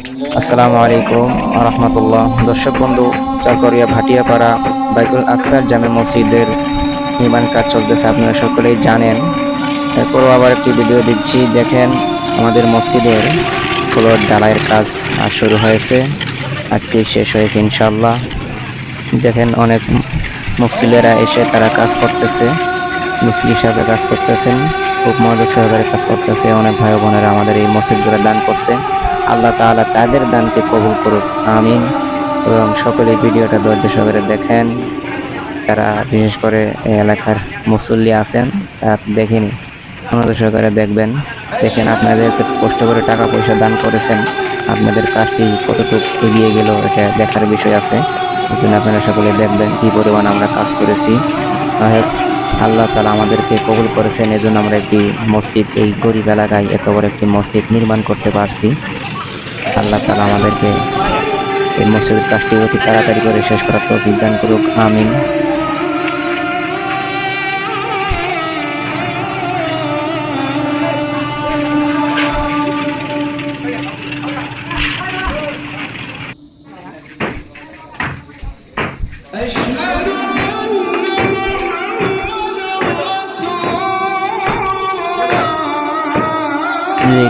আসসালামু আলাইকুম রহমতুল্লাহ। দর্শক বন্ধু, চরকরিয়া ভাটিয়াপাড়া বাইতুল আকসার জামে মসজিদের নির্মাণ কাজ চলতেছে, আপনারা সকলেই জানেন। এরপরও আবার একটি ভিডিও দিচ্ছি, দেখেন আমাদের মসজিদের ফ্লোর ঢালাইয়ের কাজ শুরু হয়েছে, আজকেই শেষ হয়েছে ইনশাআল্লাহ। দেখেন অনেক মুসল্লিরা এসে তারা কাজ করতেছে, মিস্ত্রি সাহেবরা কাজ করতেছেন, খুব মনোযোগ সহকারে কাজ করতেছে। অনেক ভাই বোনেরা আমাদের এই মসজিদ জুড়ে দান করছে, আল্লাহ তাআলা তাদের দানকে কবুল করুক, আমিন। এবং সকলে ভিডিওটা ধৈর্য সহকারে দেখেন, যারা বিশেষ করে এই এলাকার মুসল্লি আছেন তারা দেখেনি, মনোযোগ সহকারে দেখবেন। দেখেন আপনাদেরকে কষ্ট করে টাকা পয়সা দান করেছেন, আপনাদের কাজটি কতটুকু এগিয়ে গেল এটা দেখার বিষয় আছে। এই জন্য আপনারা সকলে দেখবেন কি পরিমাণ আমরা কাজ করেছি। আল্লাহ তাআলা আমাদেরকে কবুল করেছেন, এজন্য আমরা একটি মসজিদ এই গরিব এলাকায় এত বড় একটি মসজিদ নির্মাণ করতে পারছি। আল্লাহ তাআলা আমাদেরকে এই মসজিদের কাজটি অতি তাড়াতাড়ি করে শেষ করার তৌফিক দান করুক, আমিন।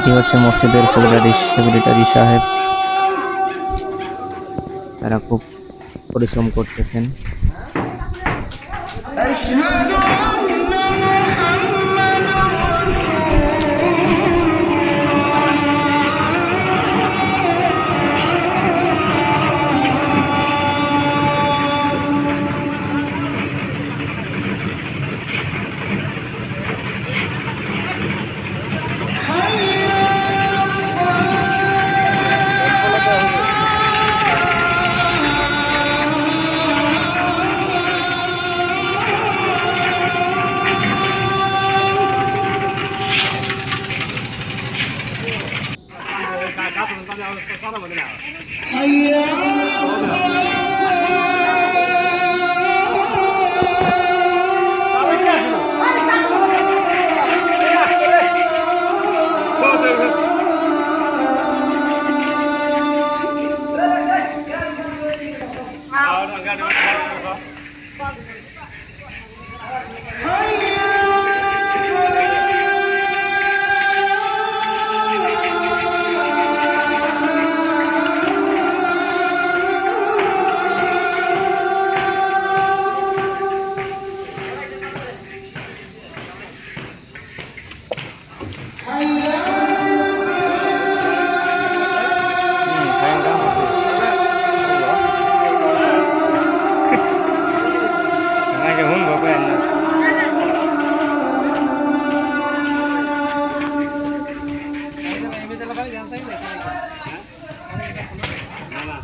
এটি হচ্ছে মসজিদের সেক্রেটারি সাহেব, তারা খুব পরিশ্রম করতেছেন।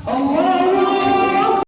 Allah